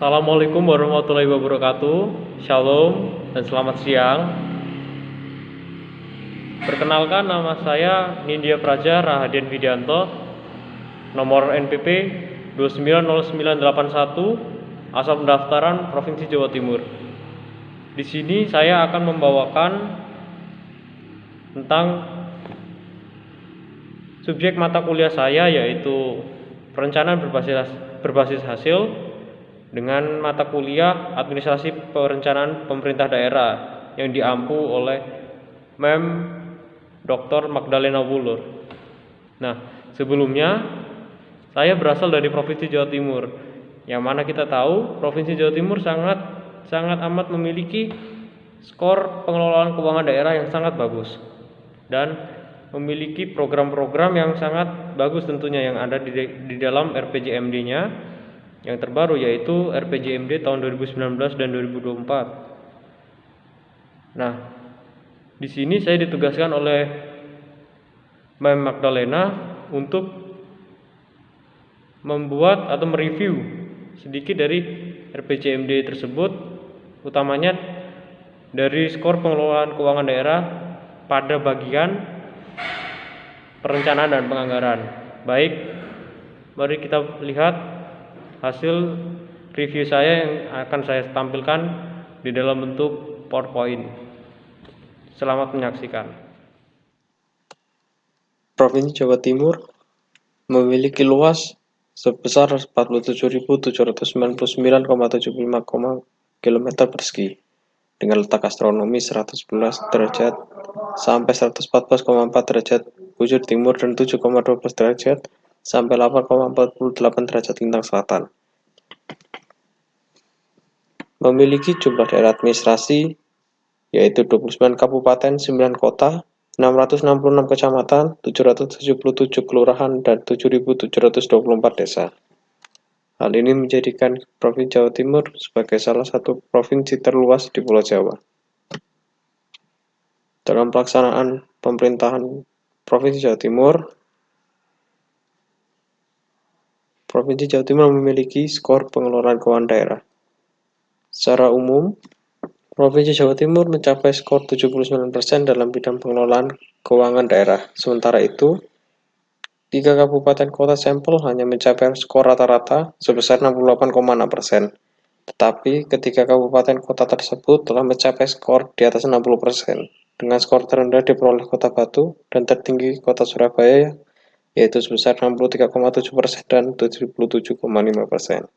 Assalamualaikum warahmatullahi wabarakatuh. Shalom dan selamat siang. Perkenalkan, nama saya Nindya Praja Rahadian Widianto, nomor NPP 290981, asal pendaftaran Provinsi Jawa Timur. Di sini saya akan membawakan tentang subjek mata kuliah saya, yaitu perencanaan berbasis hasil dengan mata kuliah administrasi perencanaan pemerintah daerah yang diampu oleh Mem. Dr. Magdalena Wulur. Nah, sebelumnya saya berasal dari Provinsi Jawa Timur, yang mana kita tahu Provinsi Jawa Timur sangat amat memiliki skor pengelolaan keuangan daerah yang sangat bagus dan memiliki program-program yang sangat bagus tentunya yang ada di dalam RPJMD-nya yang terbaru, yaitu RPJMD tahun 2019 dan 2024. Nah, di sini saya ditugaskan oleh Mbak Magdalena untuk membuat atau mereview sedikit dari RPJMD tersebut, utamanya dari skor pengelolaan keuangan daerah pada bagian perencanaan dan penganggaran. Baik, mari kita lihat hasil review saya yang akan saya tampilkan di dalam bentuk PowerPoint. Selamat menyaksikan. Provinsi Jawa Timur memiliki luas sebesar 47.799,75 km persegi dengan letak astronomi 111 derajat sampai 114,4 derajat bujur timur dan 7,12 derajat sampai 8,48 derajat lintang selatan. Memiliki jumlah daerah administrasi yaitu 29 kabupaten, 9 kota, 666 kecamatan, 777 kelurahan, dan 7.724 desa. Hal ini menjadikan Provinsi Jawa Timur sebagai salah satu provinsi terluas di Pulau Jawa. Dalam pelaksanaan pemerintahan Provinsi Jawa Timur, Provinsi Jawa Timur memiliki skor pengelolaan keuangan daerah. Secara umum, Provinsi Jawa Timur mencapai skor 79% dalam bidang pengelolaan keuangan daerah. Sementara itu, 3 kabupaten kota sampel hanya mencapai skor rata-rata sebesar 68,6%. Tetapi ketiga kabupaten kota tersebut telah mencapai skor di atas 60%. Dengan skor terendah diperoleh Kota Batu dan tertinggi Kota Surabaya, yaitu sebesar 63,7% dan 77,5%.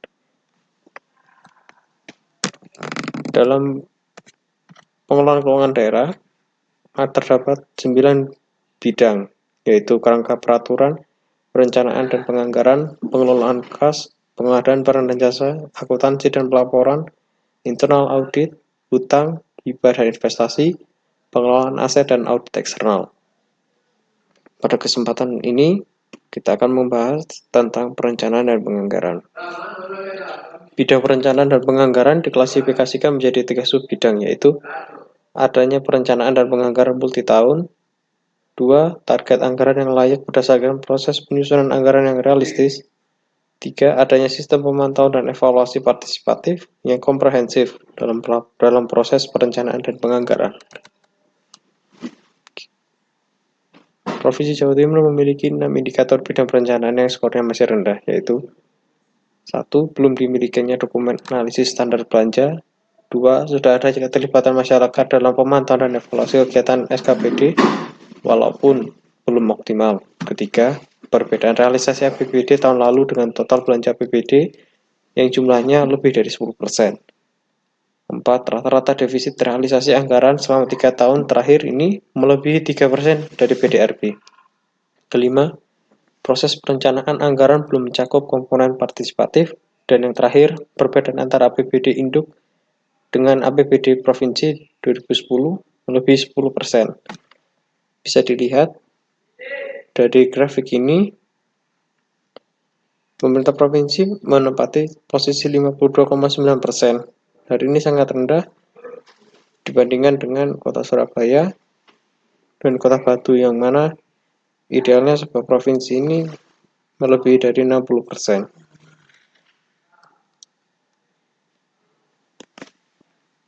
Dalam pengelolaan keuangan daerah terdapat 9 bidang, yaitu kerangka peraturan, perencanaan dan penganggaran, pengelolaan kas, pengadaan barang dan jasa, akuntansi dan pelaporan, internal audit, hutang, hibah dan investasi, pengelolaan aset dan audit eksternal. Pada kesempatan ini, kita akan membahas tentang perencanaan dan penganggaran. Bidang perencanaan dan penganggaran diklasifikasikan menjadi 3 subbidang, yaitu adanya perencanaan dan penganggaran multitahun, 2. Target anggaran yang layak berdasarkan proses penyusunan anggaran yang realistis, 3. Adanya sistem pemantauan dan evaluasi partisipatif yang komprehensif dalam proses perencanaan dan penganggaran. Provinsi Jawa Timur memiliki 6 indikator bidang perencanaan yang skornya masih rendah, yaitu 1. Belum dimilikinya dokumen analisis standar belanja, 2. Sudah ada keterlibatan masyarakat dalam pemantauan dan evaluasi kegiatan SKPD walaupun belum optimal. 3. Perbedaan realisasi APBD tahun lalu dengan total belanja APBD yang jumlahnya lebih dari 10%. 4. Rata-rata defisit realisasi anggaran selama 3 tahun terakhir ini melebihi 3% dari PDRB. 5. Proses perencanaan anggaran belum mencakup komponen partisipatif. Dan yang terakhir, perbedaan antara APBD induk dengan APBD Provinsi 2010 melebihi 10%. Bisa dilihat dari grafik ini, pemerintah provinsi menempati posisi 52,9%. Hari ini sangat rendah dibandingkan dengan Kota Surabaya dan Kota Batu, yang mana idealnya sebuah provinsi ini melebihi dari 60%.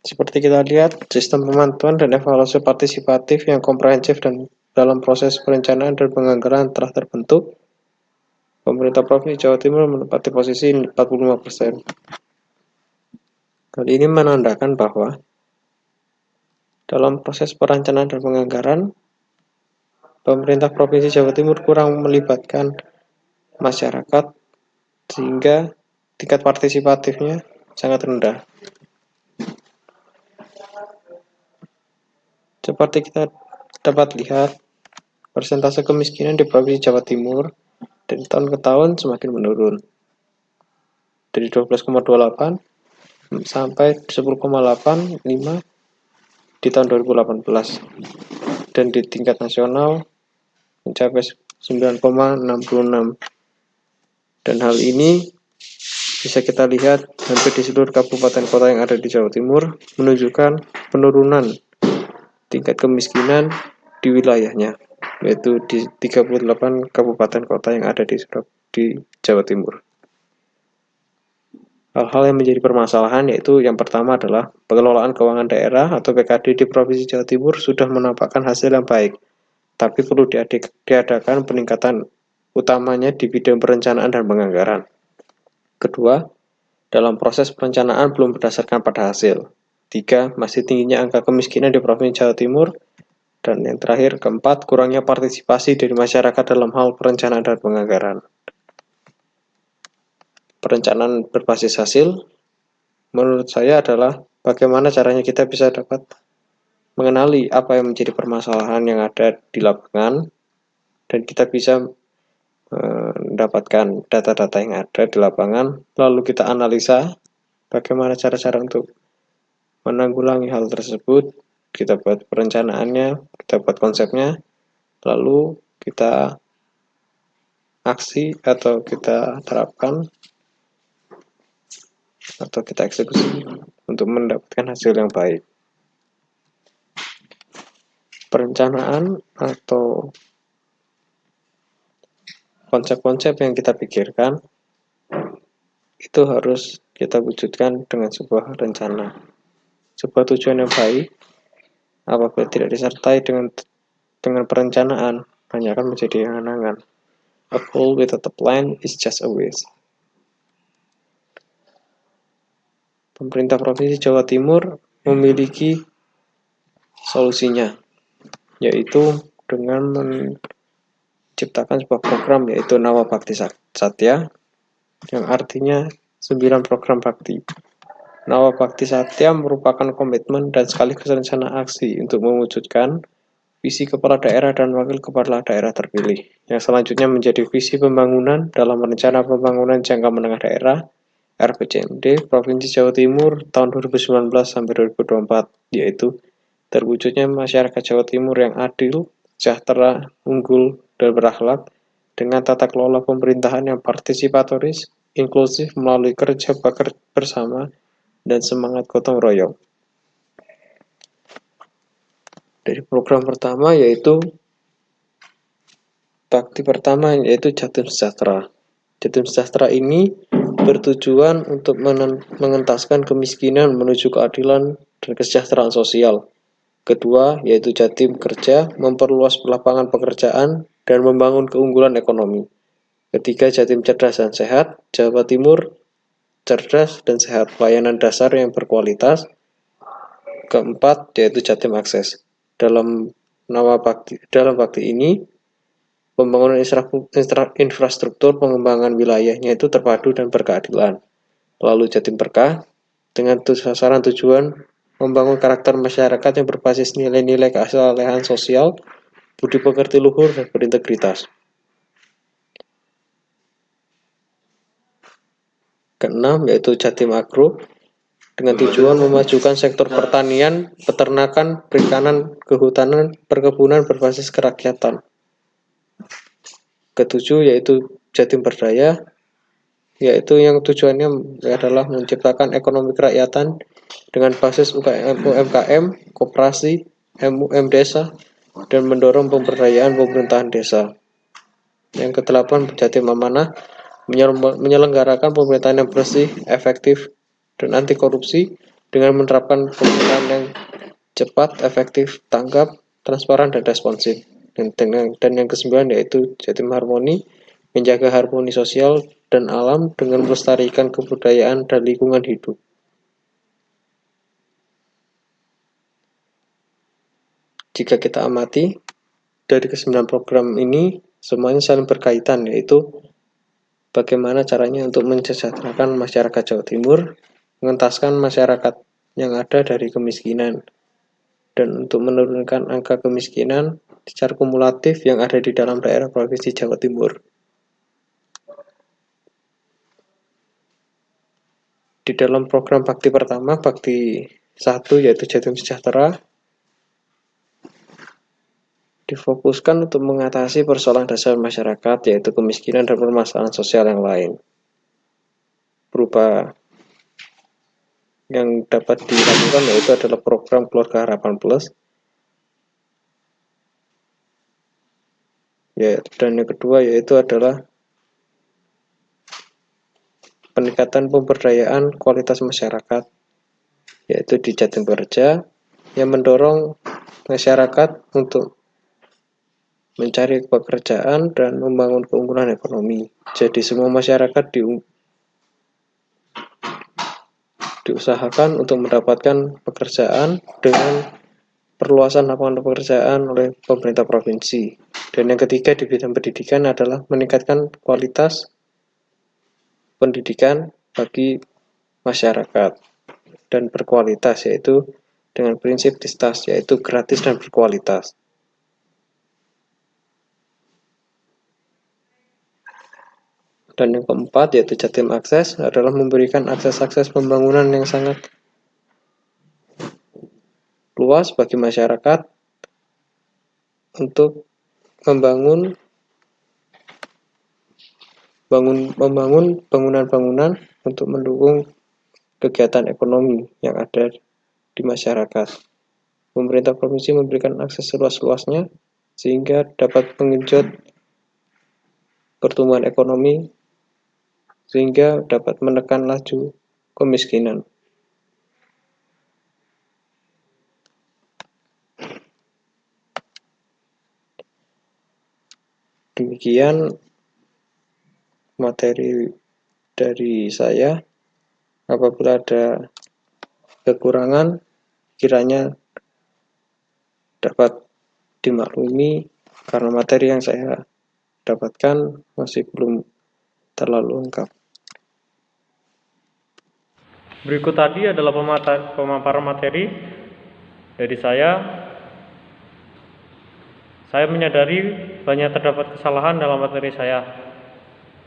Seperti kita lihat, sistem pemantauan dan evaluasi partisipatif yang komprehensif dan dalam proses perencanaan dan penganggaran telah terbentuk. Pemerintah Provinsi Jawa Timur menempati posisi 45%. Hal ini menandakan bahwa dalam proses perencanaan dan penganggaran, pemerintah Provinsi Jawa Timur kurang melibatkan masyarakat sehingga tingkat partisipatifnya sangat rendah. Seperti kita dapat lihat, persentase kemiskinan di Provinsi Jawa Timur dari tahun ke tahun semakin menurun. Dari 12,28 sampai 10,85 di tahun 2018. Dan di tingkat nasional mencapai 9,66. Dan hal ini bisa kita lihat hampir di seluruh kabupaten kota yang ada di Jawa Timur menunjukkan penurunan tingkat kemiskinan di wilayahnya, yaitu di 38 kabupaten kota yang ada di Jawa Timur. Hal-hal yang menjadi permasalahan yaitu yang pertama adalah pengelolaan keuangan daerah atau PKD di Provinsi Jawa Timur sudah menampakkan hasil yang baik, tapi perlu diadakan peningkatan utamanya di bidang perencanaan dan penganggaran. Kedua, dalam proses perencanaan belum berdasarkan pada hasil. 3. Masih tingginya angka kemiskinan di Provinsi Jawa Timur. Dan yang terakhir, keempat, kurangnya partisipasi dari masyarakat dalam hal perencanaan dan penganggaran. Perencanaan berbasis hasil, menurut saya adalah bagaimana caranya kita bisa dapat mengenali apa yang menjadi permasalahan yang ada di lapangan, dan kita bisa mendapatkan data-data yang ada di lapangan, lalu kita analisa bagaimana cara-cara untuk menanggulangi hal tersebut. Kita buat perencanaannya, kita buat konsepnya, lalu kita aksi atau kita terapkan atau kita eksekusi untuk mendapatkan hasil yang baik. Perencanaan atau konsep-konsep yang kita pikirkan itu harus kita wujudkan dengan sebuah rencana, sebuah tujuan yang baik. Apabila tidak disertai dengan perencanaan, hanya akan menjadi angan-angan. A goal without a plan is just a waste. Pemerintah Provinsi Jawa Timur memiliki solusinya, yaitu dengan menciptakan sebuah program yaitu Nawa Bakti Satya, yang artinya 9 program bakti. Nawa Bakti Satya merupakan komitmen dan sekaligus rencana aksi untuk mewujudkan visi kepala daerah dan wakil kepala daerah terpilih, yang selanjutnya menjadi visi pembangunan dalam rencana pembangunan jangka menengah daerah RPJMD Provinsi Jawa Timur tahun 2019 sampai 2024, yaitu terwujudnya masyarakat Jawa Timur yang adil, sejahtera, unggul, dan berakhlak dengan tata kelola pemerintahan yang partisipatoris, inklusif melalui kerja bakti bersama dan semangat gotong royong. Dari program pertama yaitu bakti pertama yaitu Jatim Sejahtera. Jatim Sejahtera ini bertujuan untuk mengentaskan kemiskinan menuju keadilan dan kesejahteraan sosial. Kedua yaitu Jatim Kerja, memperluas lapangan pekerjaan dan membangun keunggulan ekonomi. Ketiga, Jatim Cerdas dan Sehat, Jawa Timur cerdas dan sehat, pelayanan dasar yang berkualitas. Keempat yaitu Jatim Akses. Dalam bakti ini, pembangunan infrastruktur pengembangan wilayahnya itu terpadu dan berkeadilan. Lalu Jatim Berkah dengan sasaran tujuan membangun karakter masyarakat yang berbasis nilai-nilai keasalian sosial, budi pekerti luhur, dan berintegritas. Keenam yaitu Jatim Agro dengan tujuan memajukan sektor pertanian, peternakan, perikanan, kehutanan, perkebunan berbasis kerakyatan. Ketujuh yaitu Jatim Berdaya, yaitu yang tujuannya adalah menciptakan ekonomi kerakyatan dengan basis UMKM, koperasi, MUM desa, dan mendorong pemberdayaan pemerintahan desa. Yang kedelapan, Jatim Amanah, menyelenggarakan pemerintahan yang bersih, efektif, dan anti korupsi dengan menerapkan pemerintahan yang cepat, efektif, tanggap, transparan, dan responsif. Dan yang kesembilan yaitu Jatim Harmoni, menjaga harmoni sosial dan alam dengan melestarikan kebudayaan dan lingkungan hidup. Jika kita amati, dari ke-9 program ini semuanya saling berkaitan, yaitu bagaimana caranya untuk mensejahterakan masyarakat Jawa Timur, mengentaskan masyarakat yang ada dari kemiskinan, dan untuk menurunkan angka kemiskinan secara kumulatif yang ada di dalam daerah Provinsi Jawa Timur. Di dalam program bakti pertama, bakti 1 yaitu Jatim Sejahtera, difokuskan untuk mengatasi persoalan dasar masyarakat yaitu kemiskinan dan permasalahan sosial yang lain. Berupa yang dapat dilakukan yaitu adalah program Keluarga Harapan Plus. Dan yang kedua yaitu adalah peningkatan pemberdayaan kualitas masyarakat, yaitu di Jatim Kerja, yang mendorong masyarakat untuk mencari pekerjaan dan membangun keunggulan ekonomi. Jadi semua masyarakat diusahakan untuk mendapatkan pekerjaan dengan perluasan lapangan pekerjaan oleh pemerintah provinsi. Dan yang ketiga di bidang pendidikan adalah meningkatkan kualitas pendidikan bagi masyarakat dan berkualitas, yaitu dengan prinsip DISTAS, yaitu gratis dan berkualitas. Dan yang keempat yaitu Jatim Akses adalah memberikan akses pembangunan yang sangat luas bagi masyarakat untuk membangun bangunan-bangunan untuk mendukung kegiatan ekonomi yang ada di masyarakat. Pemerintah provinsi memberikan akses seluas-luasnya sehingga dapat menggenjot pertumbuhan ekonomi sehingga dapat menekan laju kemiskinan. Demikian materi dari saya. Apabila ada kekurangan, kiranya dapat dimaklumi karena materi yang saya dapatkan masih belum terlalu lengkap. Berikut tadi adalah pemaparan materi dari saya. Saya menyadari banyak terdapat kesalahan dalam materi saya,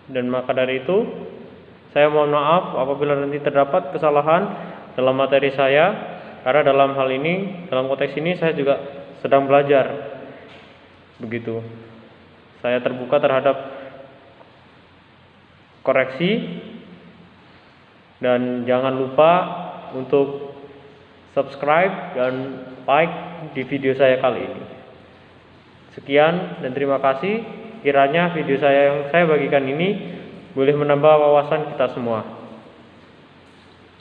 dan maka dari itu saya mohon maaf apabila nanti terdapat kesalahan dalam materi saya, karena dalam hal ini, dalam konteks ini saya juga sedang belajar. Begitu. Saya terbuka terhadap koreksi, dan jangan lupa untuk subscribe dan like di video saya kali ini. Sekian dan terima kasih. Kiranya video saya yang saya bagikan ini boleh menambah wawasan kita semua.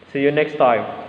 See you next time.